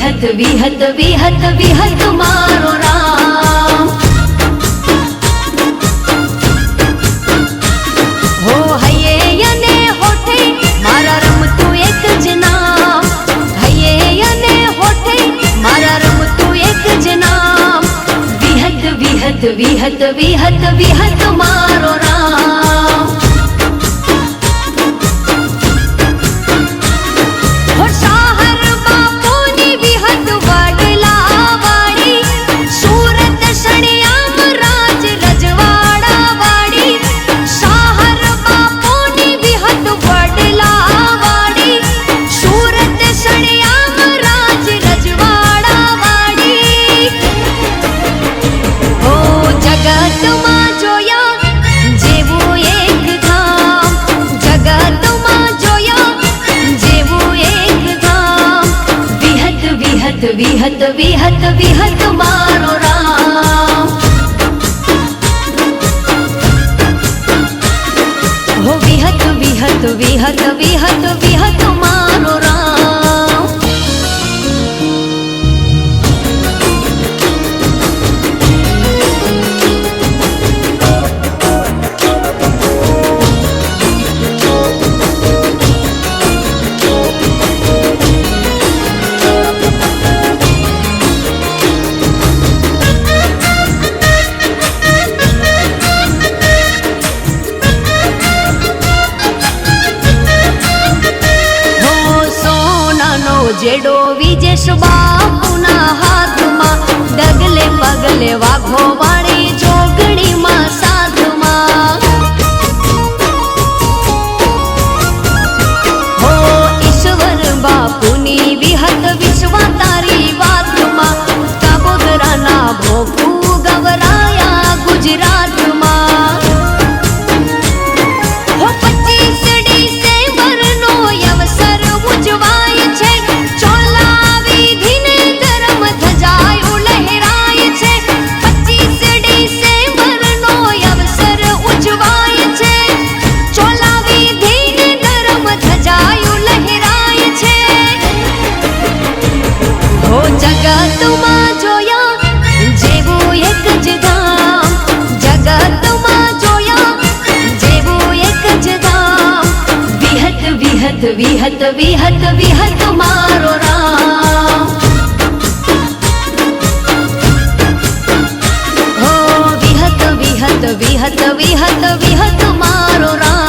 વિહત વિહત વિહત વિહત મારો રામ હો હૈયે અને હોઠે મારા રમતું એક જ નામ હૈયે અને હોઠે મારા રમતું એક જ નામ વિહત વિહત વિહત વિહત વિહત મારો રામ વિહત વિહત વિહત મારો રામ હો વિહત વિહત વિહત વિહત વિહત મારો રામ જેડો વિજેશ બાપુના હાથમાં ડગલે પગલે વાઘો વાળી જોગણીમાં સાથમાં હો ઈશ્વર બાપુની વિહત વિશ્વા તારી વાતમાં કાબોદરાના ભોપુ ગવરાયા ગુજરાતમાં હો 25 ડિસેમ્બરનો અવસર ઉજવાય છે જગતમાં જોયા જેવું એક જ ધામ જગતમાં જોયા જેવું એક જ ધામ વિહત વિહત વિહત વિહત વિહત મારો રામ હો વિહત વિહત વિહત વિહત વિહત મારો રામ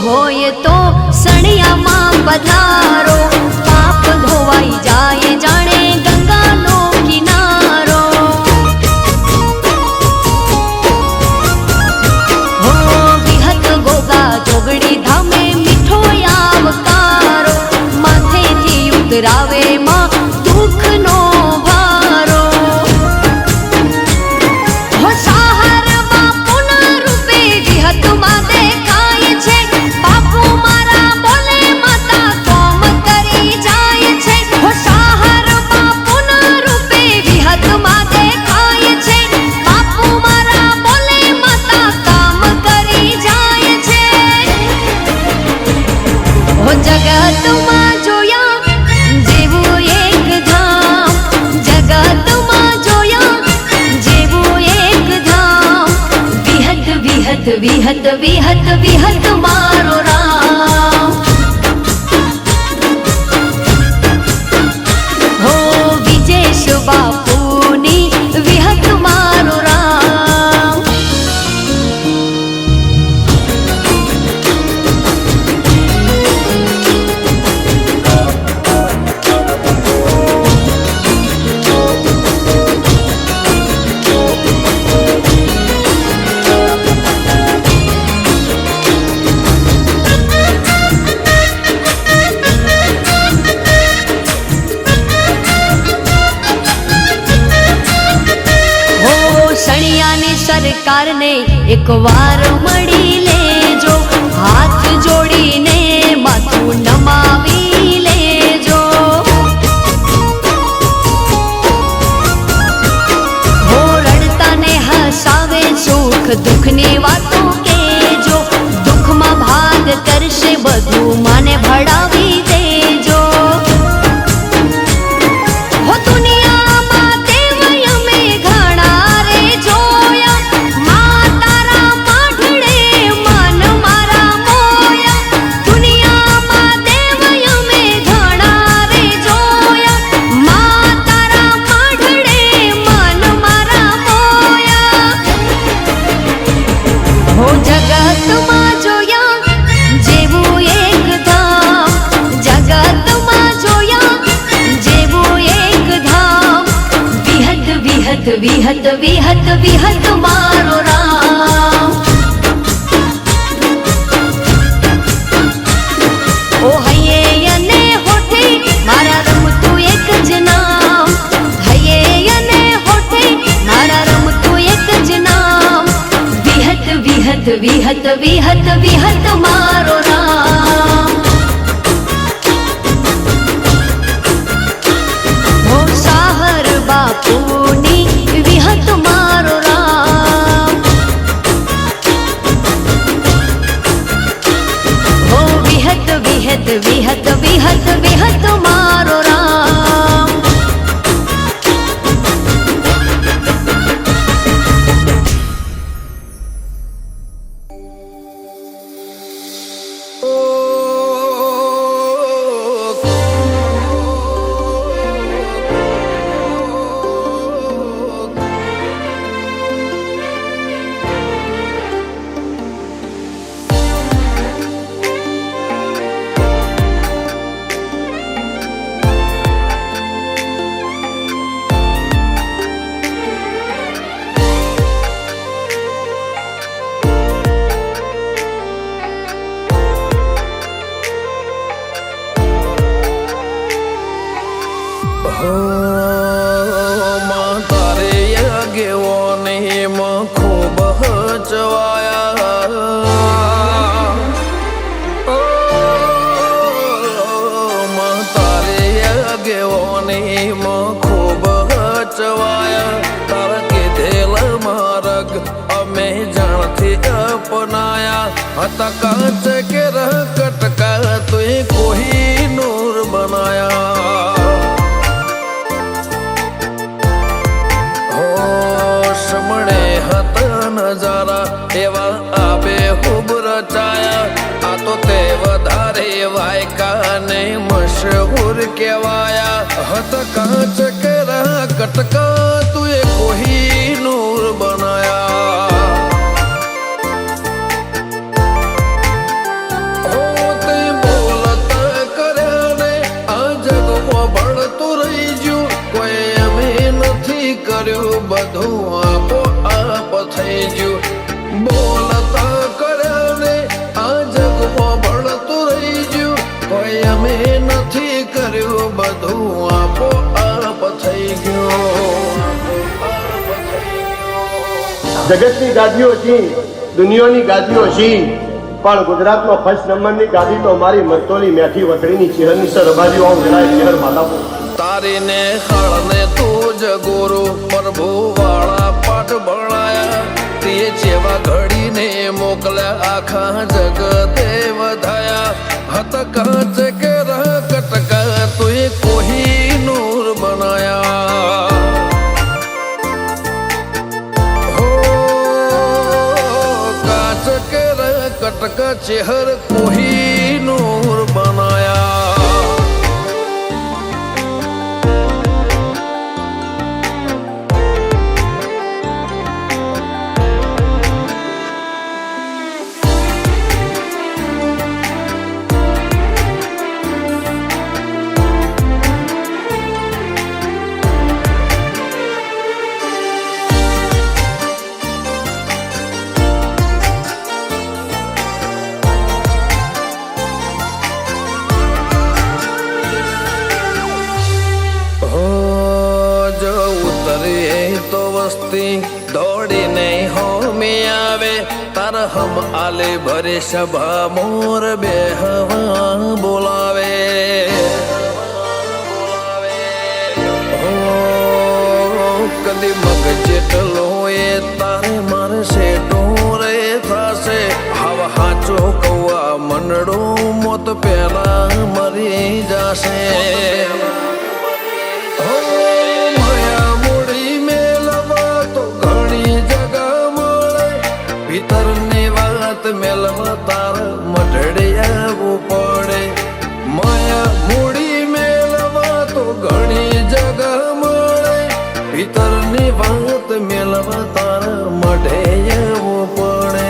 હોય તો સણિયામાં પધારો પાપ ધોવાઈ જાય જાણે ગંગાનો કિનારો હો વિહત ગોગા જોગડી ધામે મીઠો આવકારો માથેથી ઉતરાવે માં દુઃખનો ભારો હો સાહર બાપુના રૂપે વિહતમાં દેખાય છે બાપુ મારા બોલે માતા કોમ કરી જાય છે હો સાહર બાપુના રૂપે વિહતમાં દેખાય છે બાપુ મારા બોલે માતા કામ કરી જાય છે હો જગતમાં જોયા જેવું એક ધામ જગતમાં જોયા જેવું એક ધામ વિહત વિહત વિહત વિહત વિહત મારો રામ હો વિજેશ બાપુની વિહત મારો રામ સરકારને એકવાર મળી લેજો, હાથ જોડીને માથું નમાવી લેજો. હો રડતા ને હસાવે સુખ દુઃખની વાતો કેજો, દુઃખમાં ભાગ કરશે બધું માને ભણાવી દેજો. હો દુનિયામાં દેવ અમે ઘણા રે જોયા, મા તારા માઢડે મન મારા મોયા. દુનિયામાં દેવ અમે ઘણા રે જોયા, મા તારા માઢડે મન મારા મોયા. હો જગતમાં જોયા જેવું એક ધામ, જગતમાં જોયા જેવું એક ધામ. વિહત વિહત વિહત વિહત વિહત મારો રામ. ઓ હૈયે અને હોઠે મારા રમતું એક જ નામ, હૈયે અને હોઠે મારા રમતું એક જ નામ. વિહત વિહત વિહત વિહત વિહત મારો રામ. હો સાહર બાપુની વિહત મારો રામ. હો વિહત વિહત વિહત વિહત વિહત મારો રામ. માં તારે આગેવાને માં ખૂબ હચવાયા, માં તારે આગેવાને માં ખૂબ હચવાયા. તારા કીધેલ માર્ગ અમે જાણથી અપનાયા, હતા કાચ કે રહ કટકા તુએ કોઈ નૂર બનાયા. મળે હતા નજારા એવા આબે ખૂબ રચાયા, આ તો તે વધારે વાયકા ને મશહૂર કહેવાયા. હત કાચ કેરા કટકા તુએ કોઈ નૂર બનાયા. હો તે બોલતા કર્યા ને આ જગમાં ભળતું રહી ગયું, કોઈ અમે નથી કર્યું બધું આપો આપ થઈ ગયું. બોલતા કર્યા ને આ જગમાં ભળતું રહી ગયું, કોઈ અમે નથી કર્યું બધું આપો આપ થઈ ગયું. જગતની ગાદીઓ છી, દુનિયાની ગાદીઓ છી, પણ ગુજરાતમાં ફર્સ્ટ નંબરની ગાદી તો મારી મરતોલી મેઠી વતડીની ચહેરની સર રબાજીઓ આવું જણાય ચહેર માધાપુર. તારીને હળને તું જ ગુરુ પ્રભુ વાળા પાઠ ભણાયા, તે જેવા ઘડીને મોકલ્યા આખા જગતે વધાયા. હત કાચ કે રહ કટકા તુએ કોઈ નૂર બનાયા. હો કાચ કે રહ કટકા ચહેર કોઈ નૂર બનાયા. વસ્તી દોડીને હોમે આવે તાર હમ આલે ભરે સભા મોર બે હવા બોલાવે કદી મગ જેટલો એ તારે મારે સેટો રે થશે હવા હાચો કૌવા મનડો મોત પેલા મરી જશે માયા મૂડી મેલવા તો ઘણી જગા મળે ભીતરની વાત મેલવા તાર મઢડે આવવું પડે માયા મૂડી મેલવા તો ઘણી જગા મળે ભીતરની વાત મેલવા તાર મઢે આવવું પડે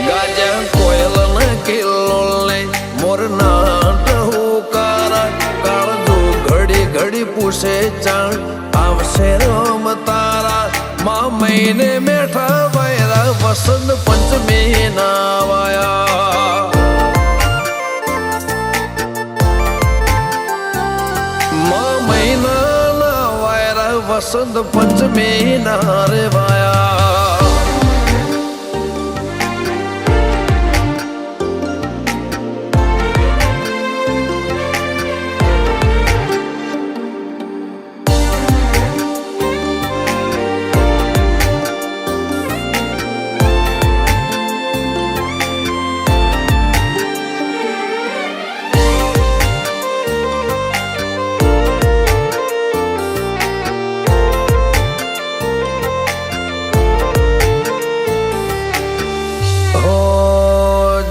ગાજા કોયલ ના કિલ્લો લે મોર નાટ હુકારા કાળજો ઘડી ઘડી પૂછે ચાણ આવશે રોમ તારા મા મહિને મેઠા વાયરા વસંત પંચમી ના વાયા મા મહિના ના વાયરા વસંત પંચમી ના રે વાયા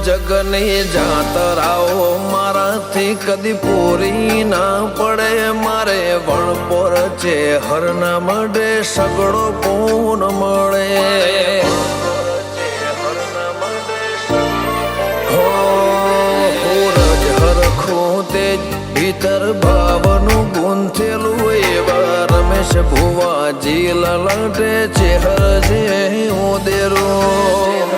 જગની જાતરાઓ મારાથી કદી પૂરી ના પડે મારે વણપોર છે હરના મડે સગડો પૂન મળે હોરજ હરખું તે ભીતર ભાવનું ગુંથેલું એવા રમેશ ભુવાજી લલાટે છે હરજે ઉદેરું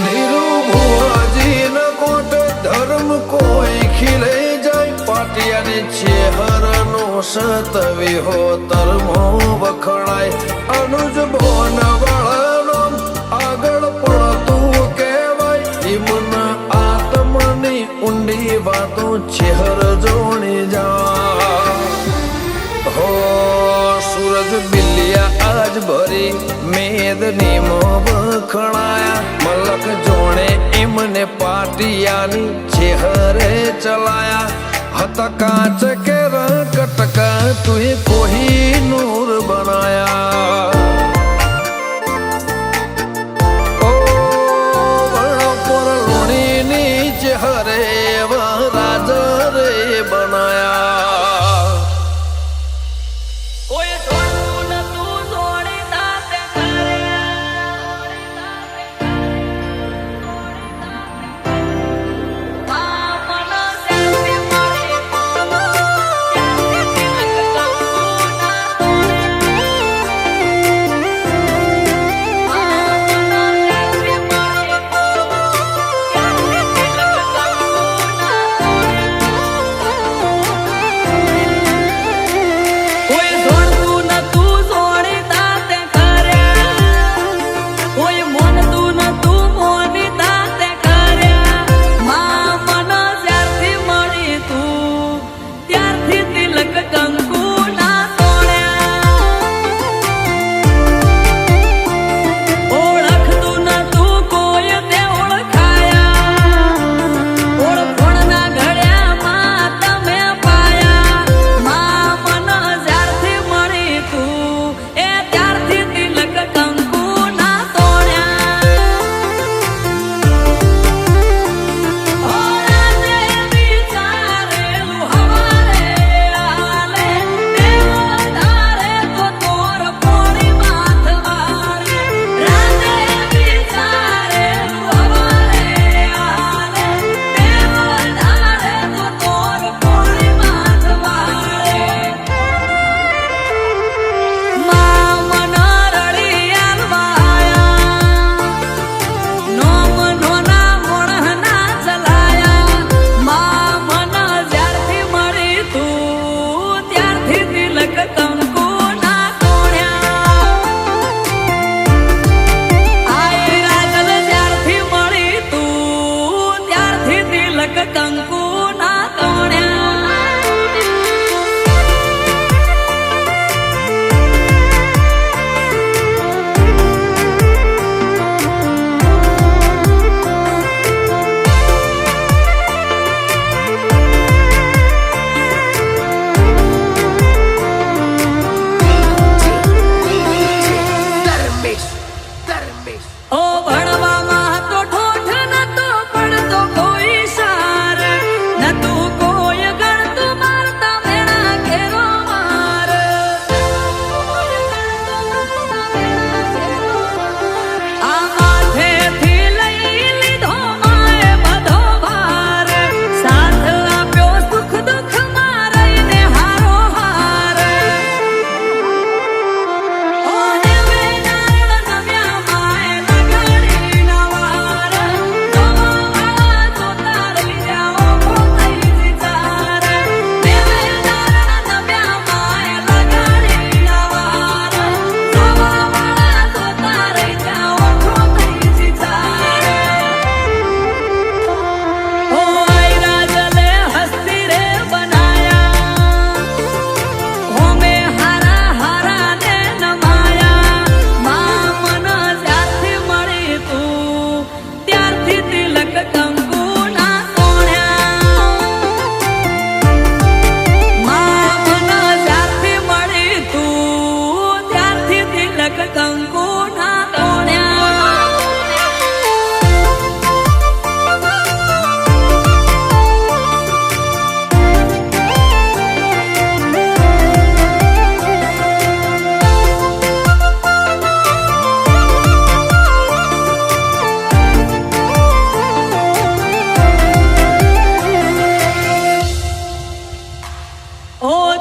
ધીરુ ભુવાજી ન કોટ ધર્મ કોઈ ખીલે જાય પાટિયાની ચેહરનો સતવી હો તરમો વખણાય અનુજ ભોન વાળાનો આગળ પડતું કહેવાય હિમના આત્મની ઊંડી વાતો ચેહર જોણી જા હો સૂરજ બિલિયા આજ ભરી મેદની મો વખણાયા મલક જોણે એમને પાટિયાની ચેહરે ચલાયા હતા કાચ કે કટકા તુએ કોઈ નૂર બનાયા ઓ પર લોણીની ચેહરે એવા રાજા રે બનાયા કોઈ જોડતું નતું જોડી દાતે કરે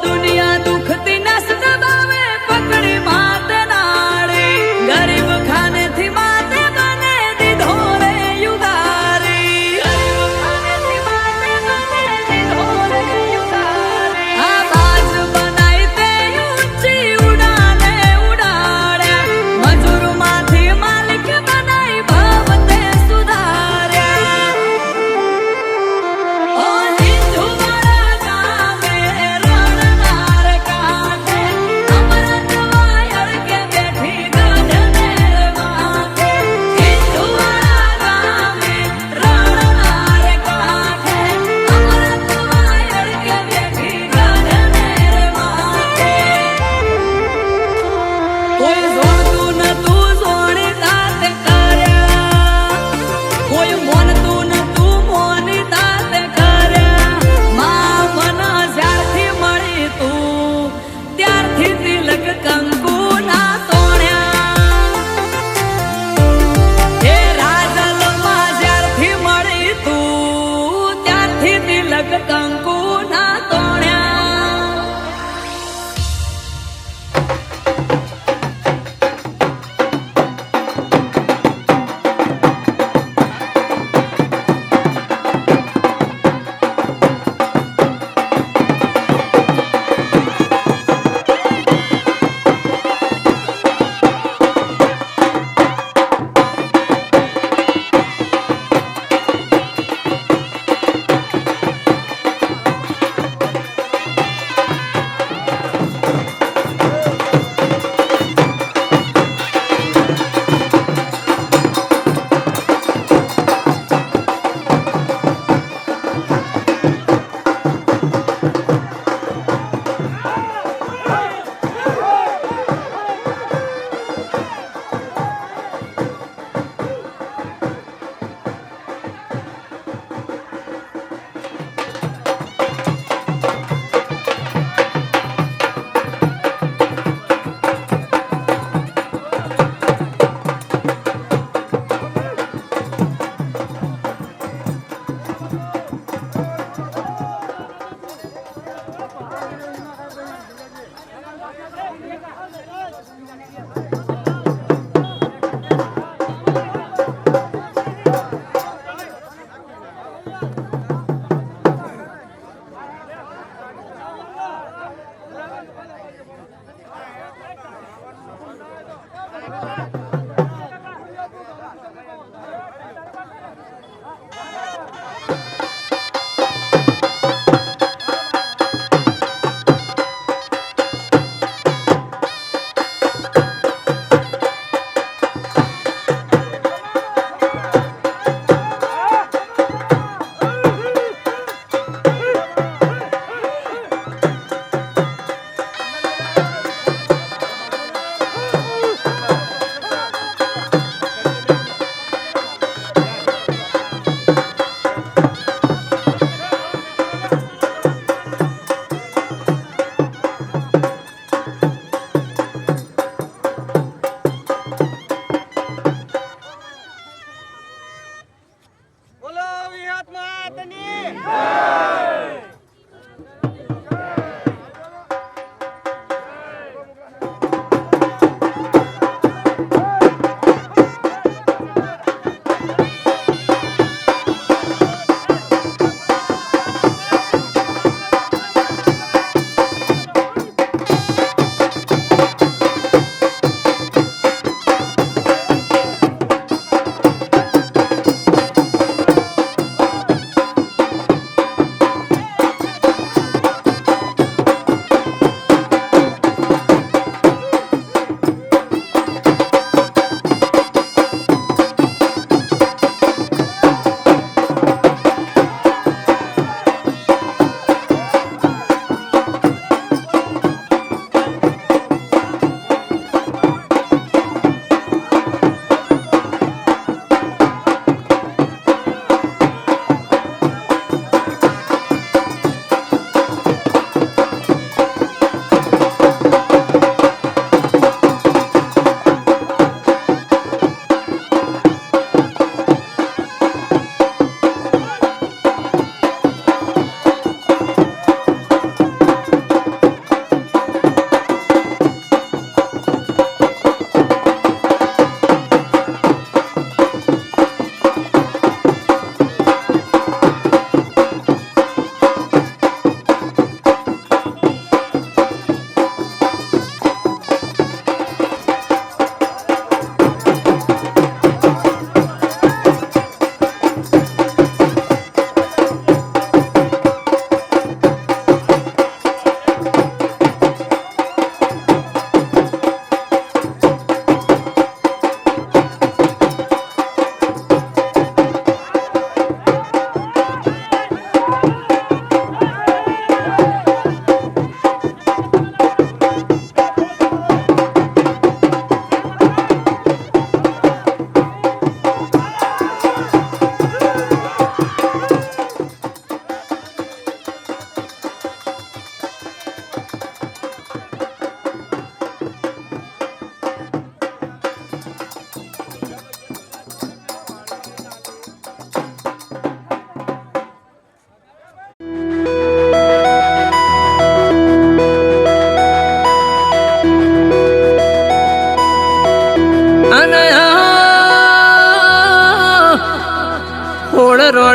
દુનિયા દુખતી નસ દબાવે પકડી માતે નાળી ગરીબ ખાનેથી માતે બને દીધો રે યુગારી ગરીબ ખાનેથી માતે બને દીધો રે યુગારી આ બાજ બનાઈ તે ઊંચી ઉડાને ઉડાડ્યા મજૂર માંથી માલિક બનાઈ ભાવ તે સુધાર્યા ઓ હિંદુ વાળા ગામે રણનાર કાંઠે અમરત વાયર કે બેઠી ગાઢનેર માથે હિંદુ વાળા ગામે રણનાર કાંઠે અમરત વાયર કે બેઠી ગાઢનેર માથે કોઈ જોતું નતું જોણી દાંત કર્યા કોઈ મોનતું નતું મોની દાંત કર્યા માં મન જ્યારથી મળી તું ત્યારથી તિલક કંકુ ના તોડ્યા હે રાજલમાં જ્યારથી મળી તું ત્યારથી તિલક કંકુ ના તોડ્યા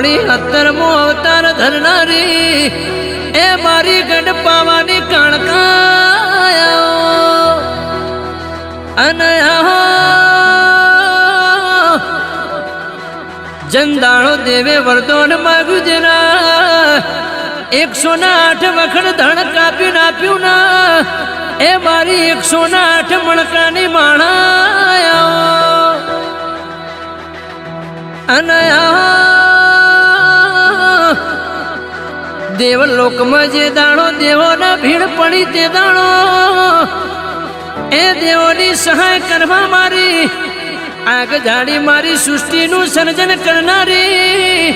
વળી 17મો અવતાર ધરનારી એ મારી ગઢ પાવાની કાણકાયો અને જંદાળો દેવે વરદોન માગ્યું જેના 108 વખત ધણ કાપ્યું આપ્યું ના એ મારી 108 મણકાની માણાયો અને દેવલોકમાં જે દાણો દેવોના ભીડ પડી તે દાણો એ દેવોની સહાય કરવા મારી આગ જાડી મારી સૃષ્ટિનું સર્જન કરનારી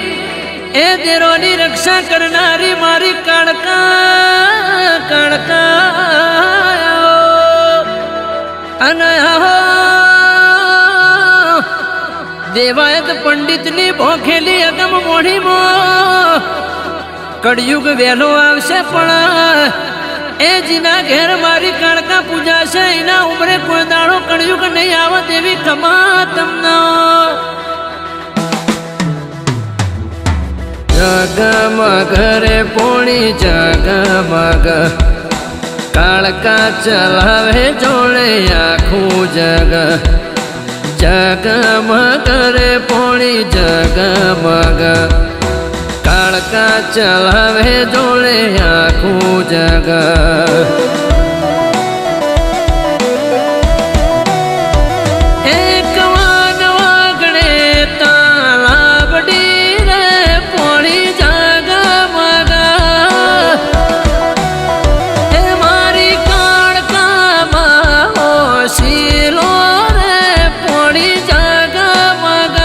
એ દેરોની રક્ષા કરનારી મારી કાળકા કાળકા અને દેવાયત પંડિતની ભોખેલી અગમ મોઢીમાં કળયુગ વહેલો આવશે પણ એ જીના ઘેર મારી કાળકા પૂજા છે એના ઉમરે કોઈ દાડો કળયુગ નહીં આવે તેવી ખમા તમને જગમગ રે પોણી જગમગ કાળકા ચલાવે જોડે આખું જગ જગમગ રે પોણી જગમગ કાળકા ચલાવે જોડે આખું જગ એક વાન વાગણે તાલાબડી રે પોણી જગમગ એ મારી કાળકામાં હોશીલો રે પોણી જગમગ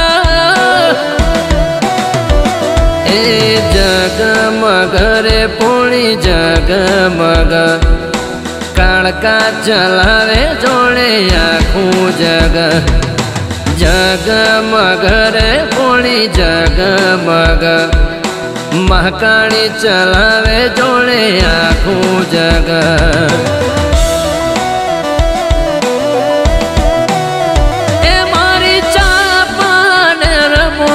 એ જગમગ રે પોણી જગમગ કાળકા ચલાવે જોડે આખું જગ જગમગ રે પોણી જગમગ મહાકાળી ચલાવે જોડે આખું જગ એ મારી ચાપાન રમો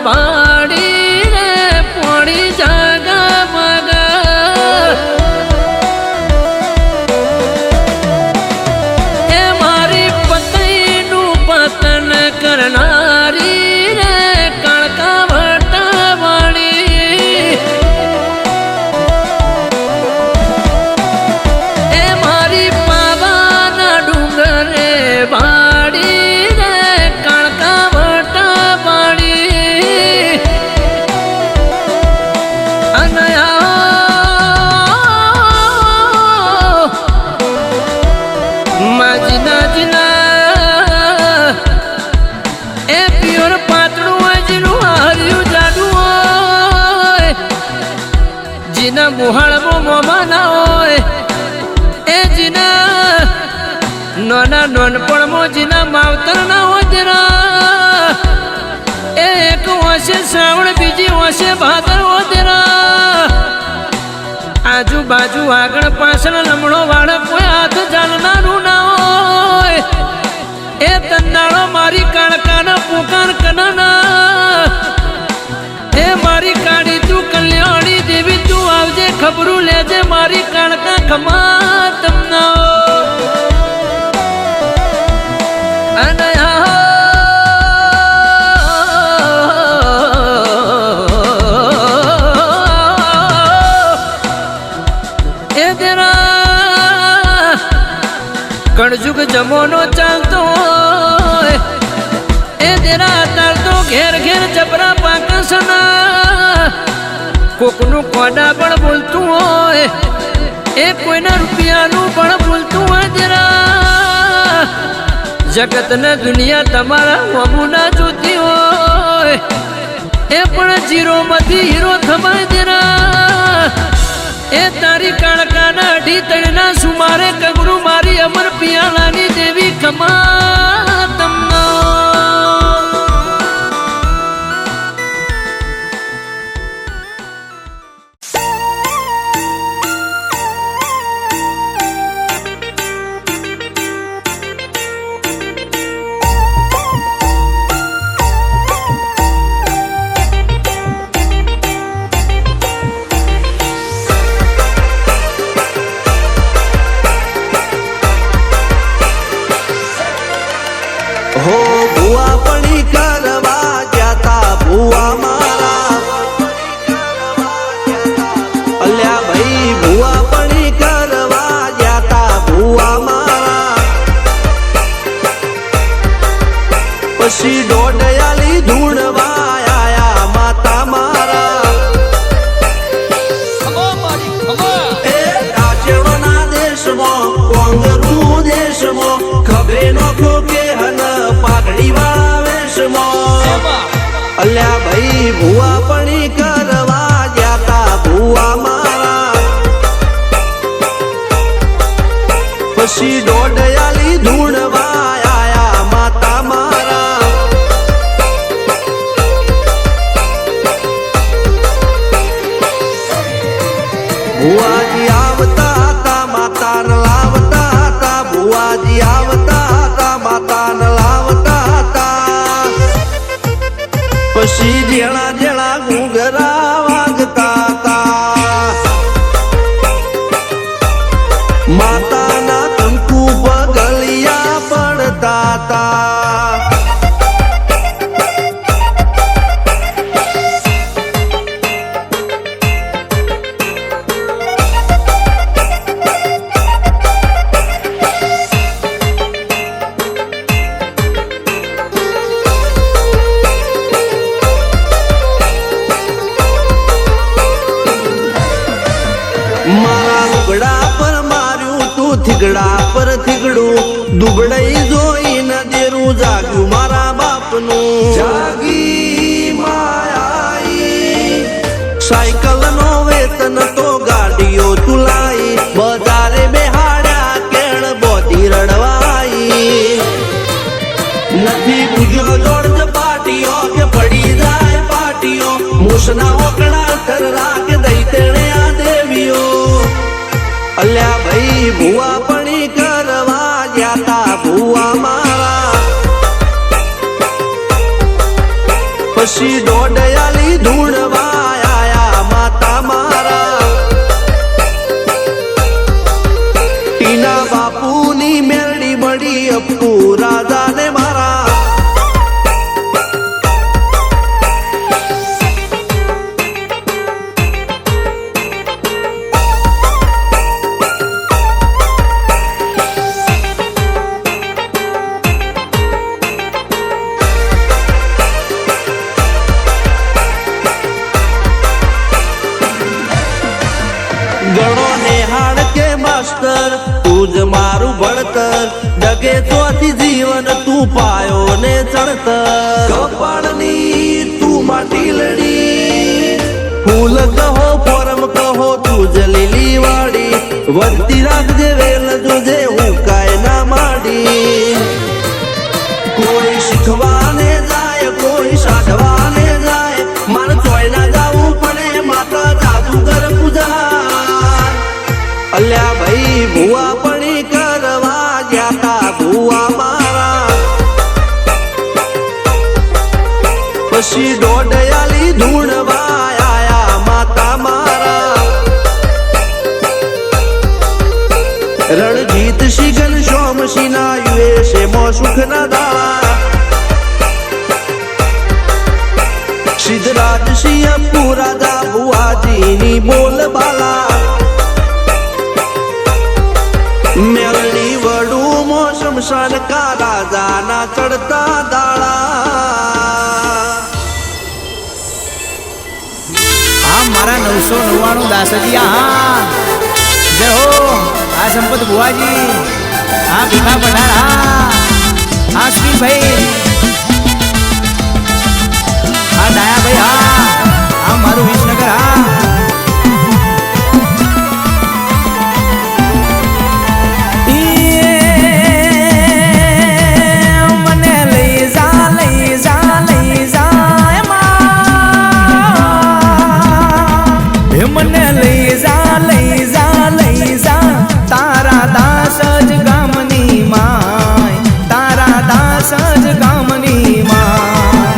બાડી રે પોણી જગમગ એ મારી પતઈનું પતન કરનારી રે કાળકા વટાવાળી એ મારી પાવાના ડુંગરે બાડી રે કાળકા વટાવાળી અને માજીના જીના એ પ્યોર પાતળું હોય જીનું હાર્યું જાડું હોય જીના મુહાળમાં મોમાં ના હોય એ જીના નાના નાનપણમાં જીના માવતર ના હોય જરા એ એક હોશે શ્રાવણ બીજી હોશે ભાદર હો જરા આજુબાજુ આગળ પાછળ લમણો વાળા કોઈ હાથ ચાલનારું ના હોય એ તંદાળો મારી કાળકાના પુકાર કનાના એ મારી કાળી તું કલ્યાણી દેવી તું આવજે ખબરું લેજે મારી કાળકા ખમા તમને અને એ તેરા કળજુગ જમોનો ચાલતો હોય એ તેરા અતાર તો ઘેર ઘેર જબરા પાકસના કોકનું કોડા પણ બોલતું હોય એ કોઈના રૂપિયાનું પણ બોલતું હોય તેરા જગતને દુનિયા તમારા હોમું ના જોતી હોય એ પણ જીરોમાંથી હીરો થવાય તેરા એ તારી કાળકાના અઢી તળના સુમારે કગરું મારી અમર પિયાલાની દેવી ખમા તમને વેશમાં ખભે નોખો કે હન પાઘડી વાળા વેશમાં અલ્યા ભાઈ ભુવા પણી કરવા જાતા ભુવા મારા પછી દોડયાલી ધૂણવા આયા માતા મારા ભુવાજી આવતા હતા માતાને લાવતા હતા ભુવાજી આવતા હતા માતાને લાવતા હતા પછી જેણા જેણા ઘૂંઘરા વાગતા હતા માતાના કંકુ પગલિયા પડતા હતા મારા લુગડા પર માર્યું તું થીગડા પર થીગડું દુબળઈ જોઈને દેરું જાગ્યું મારા બાપનું જાગી માયાઈ સાયકલ નો વેતન તો ગાડીઓ તુલાઈ બજારે બેહાડ્યા કેણ બોધી રડવાઈ નથી પૂજ્યો જોડ પાટીઓ કે પડી જાય પાટીઓ મૂસના ઓકડા થરરા કે દઈ તેણે આ દેવીઓ અલ્યા ભાઈ ભુવા પણી કરવા જાતા ભુવા મારા પછી દોડયાલી ધૂણવા આયા માતા મારા ટીના બાપુની મેરડી મળી અપ્પુ રાજાને મારા ગણો નેહાડ કે માસ્ટર તું જ મારું ભણતર ડગે ચોથી જીવન તું પાયો ને ચણતર કપાળની તું માટી લડી ફૂલ કહો ફોરમ કહો તું જ લીલી વાડી વધતી રાખજે વેલ જોજે હું કાય ના માડી કોઈ શીખવાને જાય કોઈ સાધવાને જાય મારે ચોય ના જાવું પડે માતા જાદુગર પૂજા અલ્યા ભાઈ ભુવા પણી કરવા જાતા ભુવા મારા પછી દોડયાલી ધૂણવા આયા માતા મારા રણજીત શિગન સોમસી ના યુએસે મો સુખ ના દાળા સિદ્ધરાજ સિંહ પુરાદા ભુવાજીની બોલ બાલા મેલડી વડું મોસમ શનકા રાજાના ચડતા દાળા આ મારા 999 દાસજી હા જય હો આ સંપત ભુવાજી આ ભીખા પઠાર આ સ્પીન ભાઈ આ ડાયા ભાઈ આ મારું વિસનગર મને લઈ જા લઈ જા તારા દાસ જ ગામની માય તારા દાસ જ ગામની માય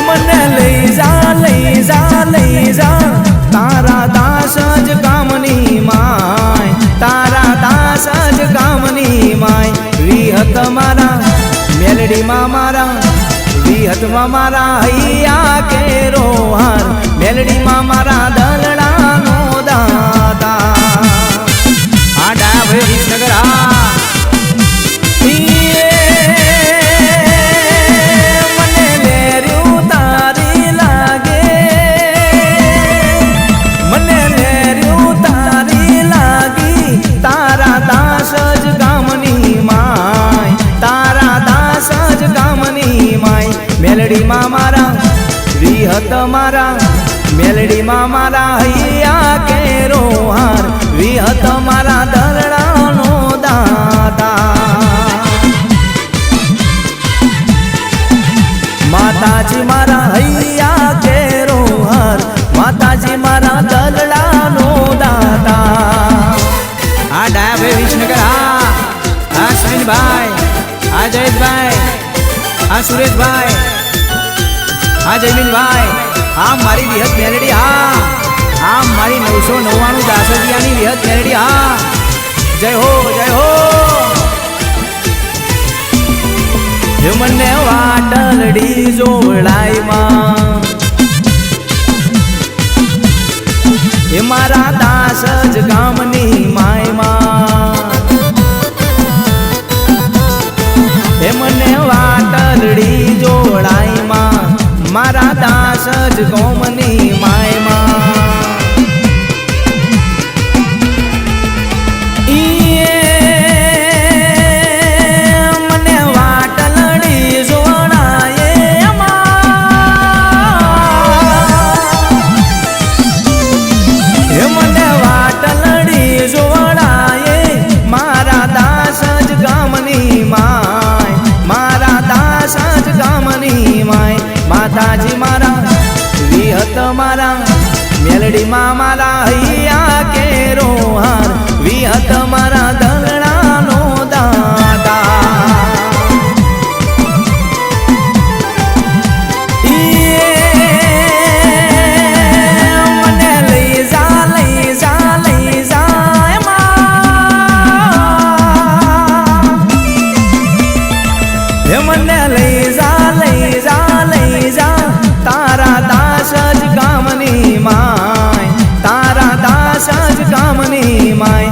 મને લઈ જા તારા દાસ જ ગામની માય તારા દાસ જ ગામની માય વિહત મારા મેલડીમાં મારા વિહતમાં મારા હૈયા કેરો હાર મેલડીમાં મારા દલડાનો દાદા આ ડાભે વિસનગર મને લેર્યું તારી લાગે મેલડીમાં મારા વિહત મારા મેલડીમાં મારા હૈયા કેરો હાર વિહત મારા દરડાનો દાતા માતાજી મારા હૈયા કેરો હાર માતાજી મારા દરડાનો દાતા આ ડાયાભાઈ વિસનગર આ સુનિલભાઈ આ જયેશભાઈ આ સુરેશભાઈ આ જયમીનભાઈ આ મારી વિહત મેલડી આ મારી 999 દાસરિયાની વિહત મેલડી જય હો હે મને વાટલડી જોવડાઈમાં એ મારા દાસ જ ગામની માયમાં એ મને વાટલડી જોડાઈમાં મારા દાસ જ ગોમની માયમાં મને વાટલડી જોડાય એ મને વાટલડી જોડાય મારા દાસ જ ગામની માય મારા દાસ જ ગામની માય માતાજી મારા વિહત મારા મેલડીમાં મારા હૈયા કેરો હાર વિહત મારા દલડાનો દાતા મને લઈ જા મને લઈ જા તારા દાસ જ ગામની માય તારા દાસ જ ગામની માય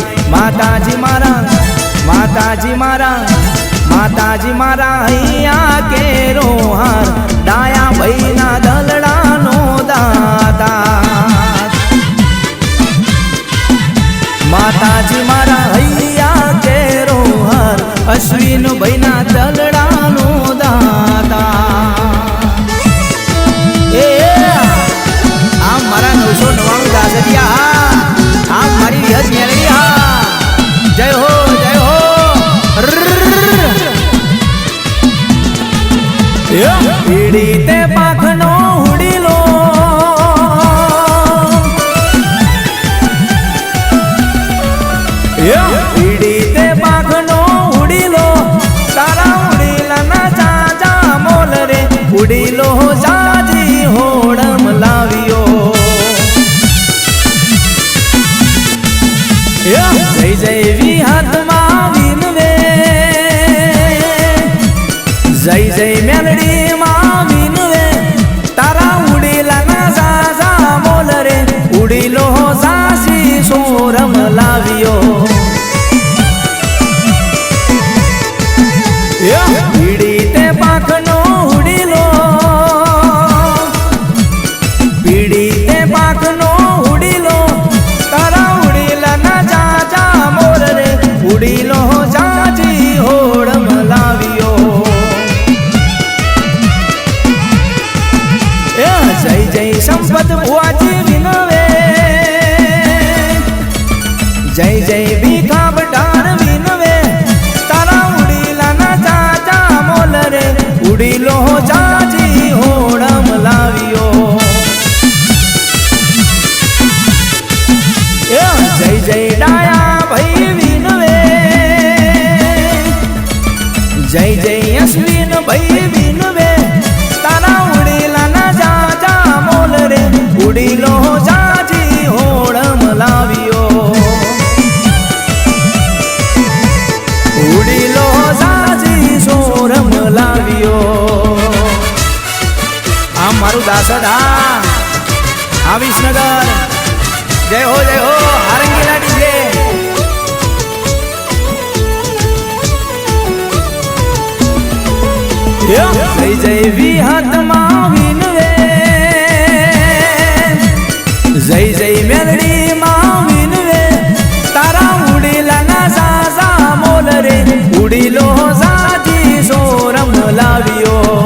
માતાજી મારા હૈયા કેરો હાર ડાયા ભાઈના દલડાનો દાતા માતાજી મારા હૈયા કેરો હાર અશ્વિન ભાઈના દલડાનો દાતા આ મારા 999 દાસરિયા આ મારી વિહત મેલડી જય હો પીડી તે પાખનો હુડીલો પીડી તે પાખનો હુડીલો તારા ઉડીલાના ચાચા મોલ રે ઉડીલો જાજી હોડમ લાવ્યો જય જય વિહતમાં વિનવે જય જય મેલડીમાં વિનવે તારા ઉડીલાના સાસા મોલ રે ઉડીલો સાસી સોરમ લાવ્યો પીડી તે પાખનો હુડીલો પીડી તે પાખનો હુડીલો તારા ઉડીલાના ચાચા મોર રે ઉડીલો જાજી હોડમ લાવ્યો જય જય સંપત ભુવાજી વિનવે જય જય ભીખા બટાર વિનવે તારા ઉડીલાના ચાચા મોલ રે ઉડીલો જાજી હોડમ લાવ્યો જય જય ડાયા ભાઈ વિનવે જય જય અશ્વિન ભાઈ વિનવે તારા ઉડીલાના ચાચા મોલ રે ઉડીલો જાજી હોડમ લાવ્યો ઉડીલો જાજી સોરમ લાવ્યો આ મારું દાસદ આ વિસનગર જય હો હારંગીલા ડીજે જય જય વિહતમાં વિનવે જય જય મેલડીમાં વિનવે તારા ઉડીલાના સાસા મોલ રે ઉડીલો સાજી સોરમ લાવ્યો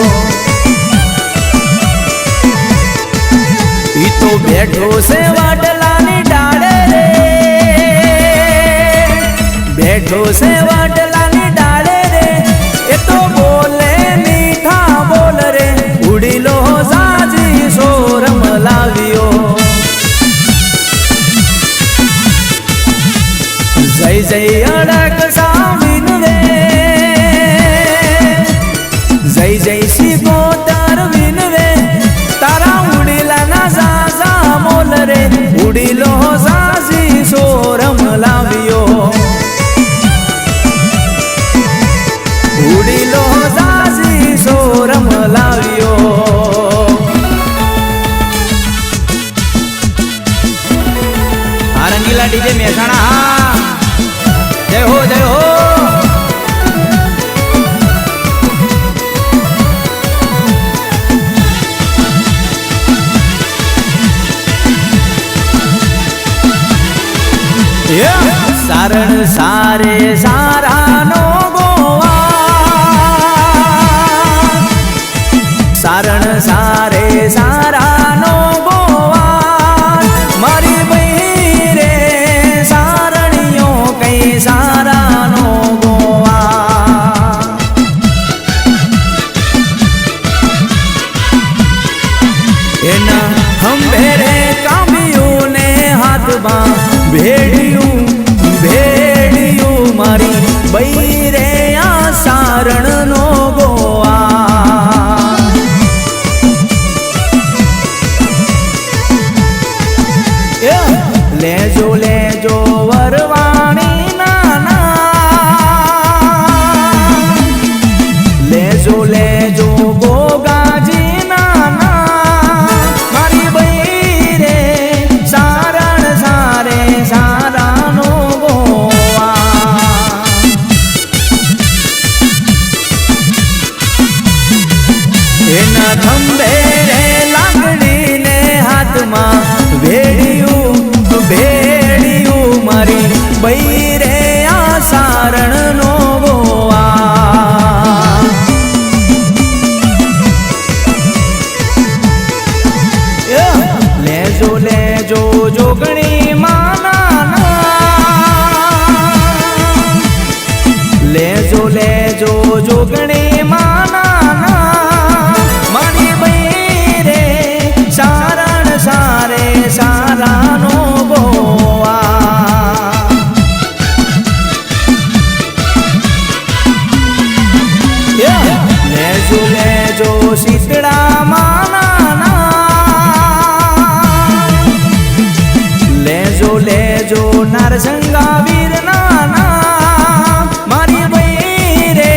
બેઠો છે વડલાની ડાળે રે એ તો બોલે મીઠા બોલ રે ઉડીલો જાજી સોરમ લાવ્યો જય જય અડક સામીન રે જય જય સિકોતર વિન રે તારા ઉડીલાના ઝાઝા મોલ રે ઉડીલો ઝાઝી સોરમ લાવ્યો ઉડીલો ઝાઝી સોરમ લાવ્યો આ રંગીલા ડીજે મહેસાણા જય હો જય હો સારણ સારે સારાનો ગોવા સારણ સારે સારાનો ગોવા મારી બઈ રે સારણીઓ કઈ સારાનો ગોવા એના હંભેરે કામ્યું ને હાથમાં ભેડિયું ભેડિયું મારી બઈ રે આ સારણ નો ગોવા લેજો લેજો વરવાણી નાના લેજો લેજો ગોગાજી નાના મારી બઈ રે સારણ સારે સારાનો ગોવા એના ખંભે રે લાકડીને હાથમાં ભેડિયું ભેડિયું મારી બઈ રે આ સારણનો ગોવા લેજો લેજો જોગણી માના લેજો લેજો જોગણી માના મારી બઈ રે સારણ સારે સારાનો ગોવા લેજો લેજો શીતળા માના લેજો લેજો નરસંગા વીર નાના મારી બઈ રે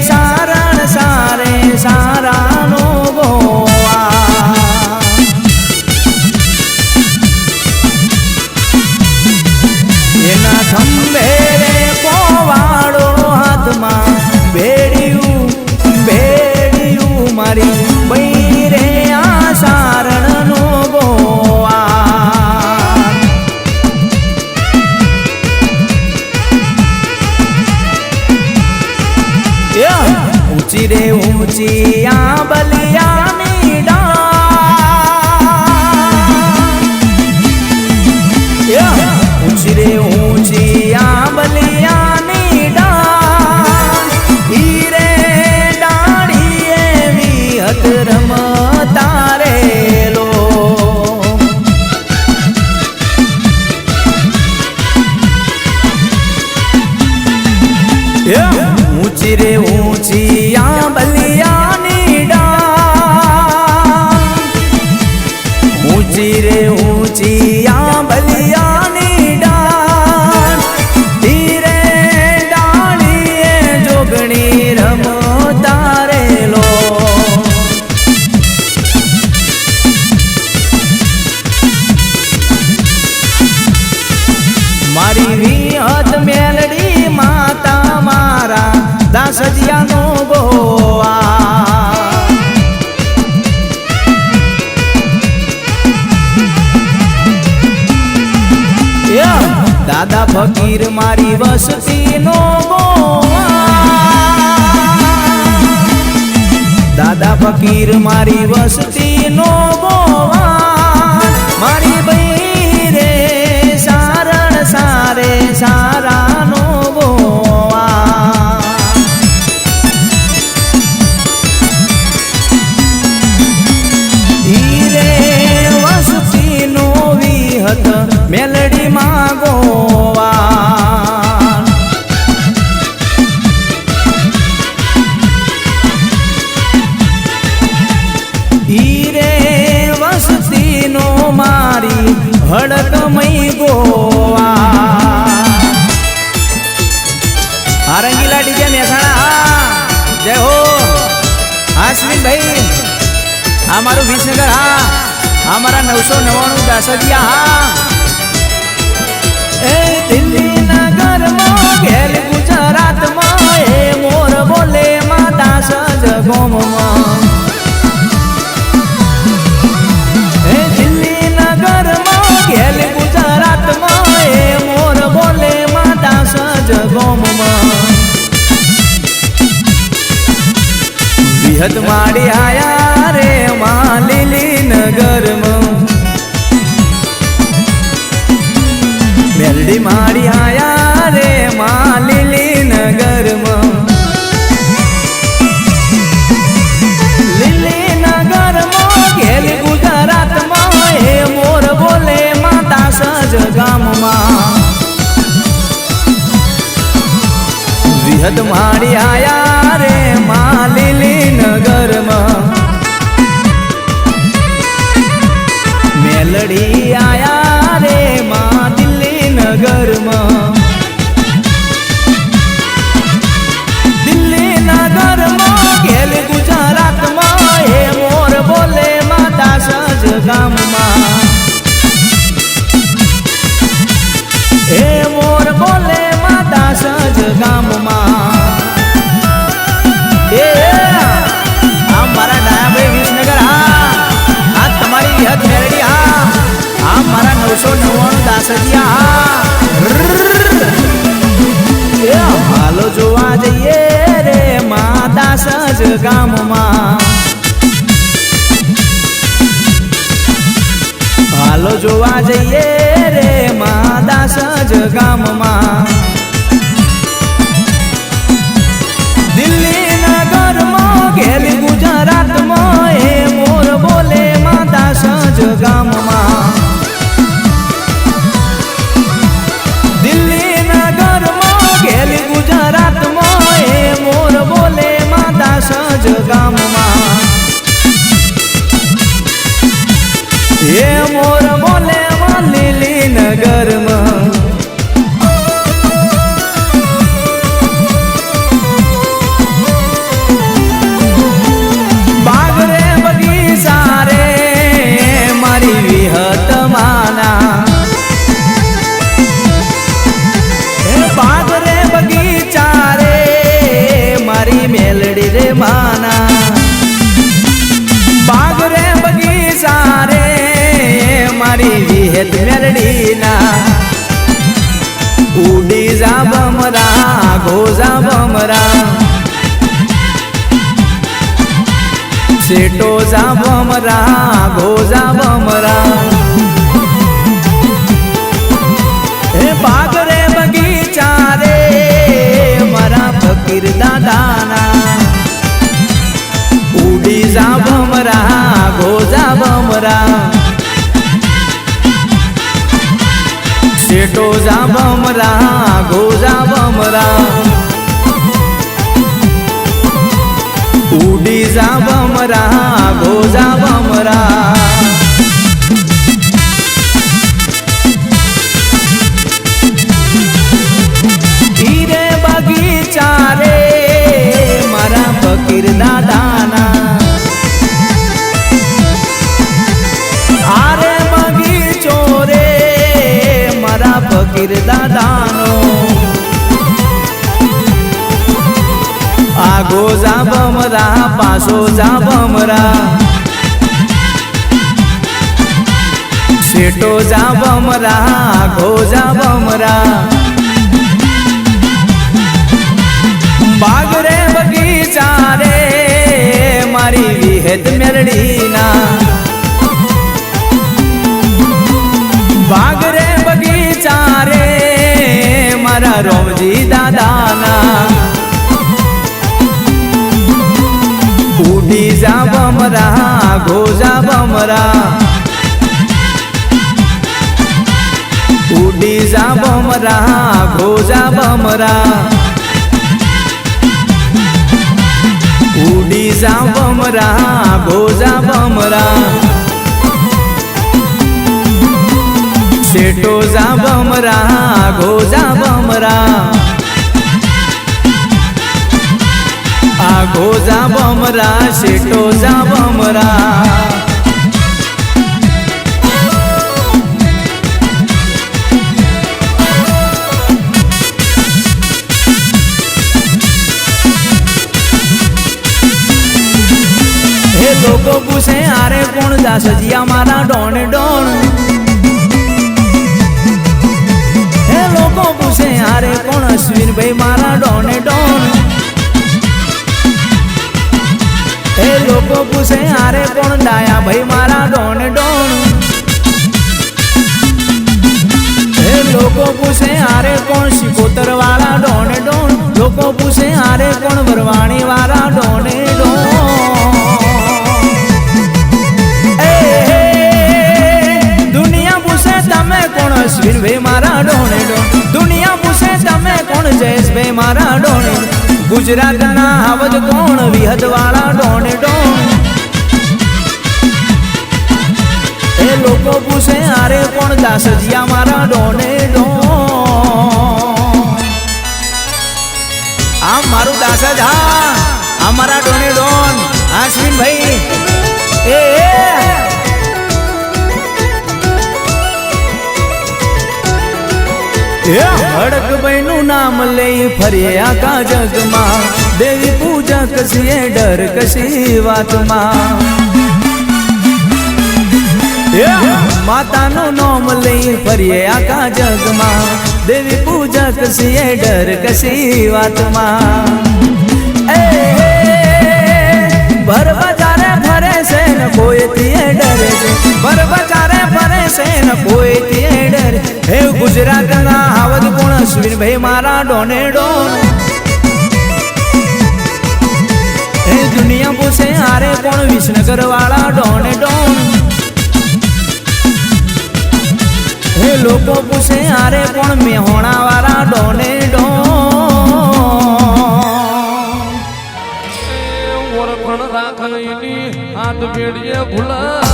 સારણ સારે સારાનો ગોવા એના ખંભે રે પોવાડો હાથમાં ભેડિયું ભેડિયું મારી બઈ રે આ સારણનો ગોવા ઊંચી રે ઊંચી આ બલિયાની ડાળ ઊંચી રે ઊંચી આ બલિયાની ડાળ ઈ રે ડાળી એવી હત રમતા રેલો ઊંચી રે ઊંચી આ બલિયાની ડાળ ઊંચી રે ઊંચી આ બલિયાની ડાળ ધીરે ડાળીએ જોગણી રમતા રેલો મારી વિહત મેલડી માતા મારા દાસજિયાનો ગોવા દાદા ફકીર મારી વસતીનો દાદા ફકીર મારી વસતીનો મારી બઈ રે સારણ સારે સારાનો જીહત મેલડી માં ગોવા ઈરે વસતી નો મારી હડકમય ગોવા આ રંગીલા ડીજે મહેસાણા જય હો હાસ્મિન ભાઈ આ મારું વિસનગર હા આ મારા 999 દાસડિયા હા એ દિલ્હી નગર માં ઘેર ગુજરાત માં એ મોર બોલે માં દાસ જગોમ માં એ દિલ્હી નગર માં ઘેર ગુજરાત માં એ મોર બોલે માં દાસ જગોમ માં વિહત માડી આયા રે માં લીલી નગર માં મેલડી માડી આયા રે માં લીલી નગર માં લીલી નગર માં ઘેર ગુજરાત માં એ મોર બોલે માં દાસ ગામ માં વિહત માડી આયા રે માં લીલી નગર માં મેલડી આયા રે માં દિલ્હી નગર માં દિલ્હી નગર માં ઘેર ગુજરાત માં એ મોર બોલે માં દાસ ગામ માં એ મોર બોલે માં દાસ ગામ માં એ આ મારા ડાયાભાઈ વિસનગર હા આ તમારી વિહત મેલડી હા આ મારા 999 દાસડિયા હા હાલો જોવા જઈએ રે માં દાસ ગામમાં હાલો જોવા જઈએ રે માં દાસ ગામમાં દિલ્હી નગર માં ઘેર ગુજરાત માં એ મોર બોલે માં દાસ ગામમાં દિલ્હી નગર માં ઘેર ગુજરાત માં એ મોર બોલે માં દાસ ગામમાં એ મોર બોલે માં લીલી નગર માં વિહત માના બાગ રે બગીચા રે મારી મેલડી રે માના બાગ રે બગીચા રે મારી વિહત મેલડી ના ઉડી જા બમરા ગોજા બમરા સેટો જા બમરા ગોજા બમરા હે બાગ રે બગીચા રે મારા ફકીર દાદાના ઉડી જા બમરા ગોજા બમરા સેટો જા બમરા ગોજા બમરા ઉડી જા બમરા ગોજા બમરા ઈરે બગીચા રે મારા ફકીર દાદાના આરે બગીચો રે મારા ફકીર દાદાનો આગો જા બમરા પાછો જા બમરા સેટો જા બમરા આગો જા બમરા બાગ રે બગીચા રે મારી વિહત મેલડીના બાગ રે બગીચા રે મારા રોમજી દાદાના ઉડી જા બમરા ગોજા બમરા ઉડી જા બમરા ઘોજા બમરા ઉડી જા બમરા ઘોજા બમરા શેઠો જા બમરા ઘોજા બમરા આ ઘોજા બમરા શેઠો જા બમરા લોકો પૂછે આરે કોણ દાસજીયા મારા ડોણ ડોણ હે લોકો પૂછે આરે કોણ અશ્વિનભાઈ મારા ડોણ ડોણ હે લોકો પૂછે આરે કોણ ડાયા ભાઈ મારા ડોણ ડોણ હે લોકો પૂછે આરે કોણ શિકોતર વાળા ડોણ ડોણ લોકો પૂછે આરે કોણ વરવાણી વાળા ડોણ ડોણ અશ્વિનભાઈ મારા ડોણે ડોણ દુનિયા પૂછે તમે કોણ જયેશભાઈ મારા ડોણે ગુજરાતના આવજ કોણ વિહદ વાળા ડોણે ડોણ એ લોકો પૂછે આરે કોણ દાસજીયા મારા ડોણે ડોણ આમ મારું દાસજ હા અમારા ડોણે ડોન અશ્વિનભાઈ એ હડકભાઈ નું નામ લઈ ફર્યા કા જગમાં દેવી પૂજા કસીએ ડર કશી વાતમાં માતાનું નામ લઈ ફર્યા કા જગમાં દેવી પૂજા કસીએ ડર કશી વાતમાં ભર બજારે ફરે છે ને કોઈથી ડરે છે ભર બજારે ફરે છે ને કોઈથી ડરે હે ગુજરાતના આવદ કોણ અશ્વિનભાઈ મારા ડોને ડોન હે દુનિયા પૂછે આરે કોણ વિસનગર વાળા ડોને ડોન હે લોકો પૂછે આરે કોણ મેહોણા વાળા ડોને ડોન ઓળખણ રાખીની હાથ બેડીએ ભૂલા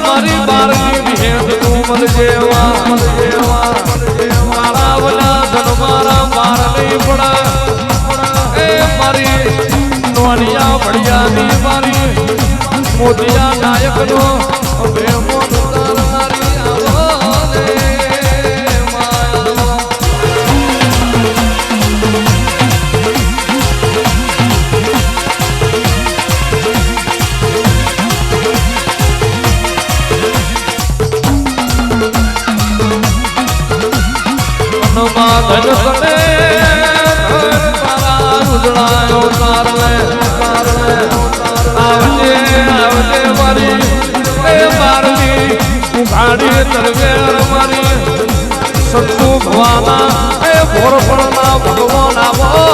મારી બારની વિહેદ તું મલ જેવા મારા વલા ધન મારા માર નહીં પડે એ મારી નોનિયા ભડિયાની મારી મોતિયા નાયક નો પ્રેમો મારી આવો ને માયા ધન સને ઉજળાયો તારને આવજે આવજે મારી એ મારની ઉઘાડી તરવેર મારી સત્તુ ભવાના એ ભોરપણના ભગવાન આવો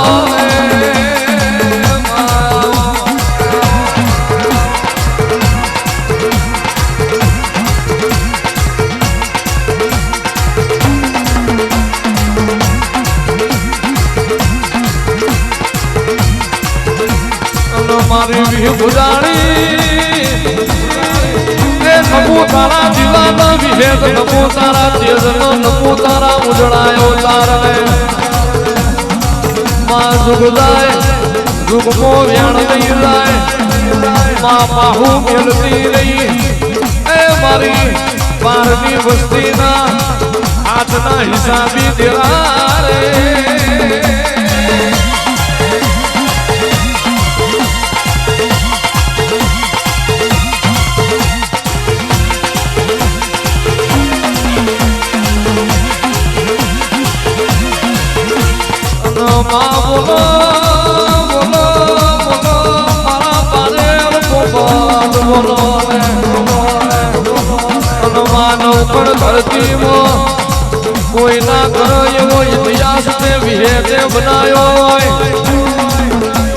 મારી વિહ ગુજારી એ નમો તારા દિવાના વિહેદ નમો તારા તેજનો નમો તારા ઉજળાયો તારને માં જુગ જાય જુગમો વ્યાણ નહીં જાય માં બાહુ મેલતી રહી એ મારી બારની વસ્તીના હાથના હિસાબી દેવા રે બોલો બોલો બોલો મારા પારેલ ગોપાલ બોલો માનવ પણ ધરતીમાં કોઈ ના કરો એવો ઇતિહાસ તે વિહેતે બનાવ્યો હોય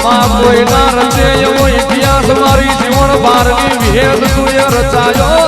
માં કોઈ ના રચે એવો ઇતિહાસ મારી જીવન બારની વિહેત તું એ રચાયો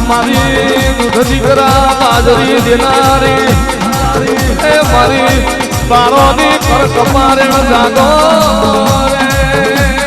મારી દૂધ દીકરા બાજરી દેનારી એ મારી બારોની પર કમારે જાગો રે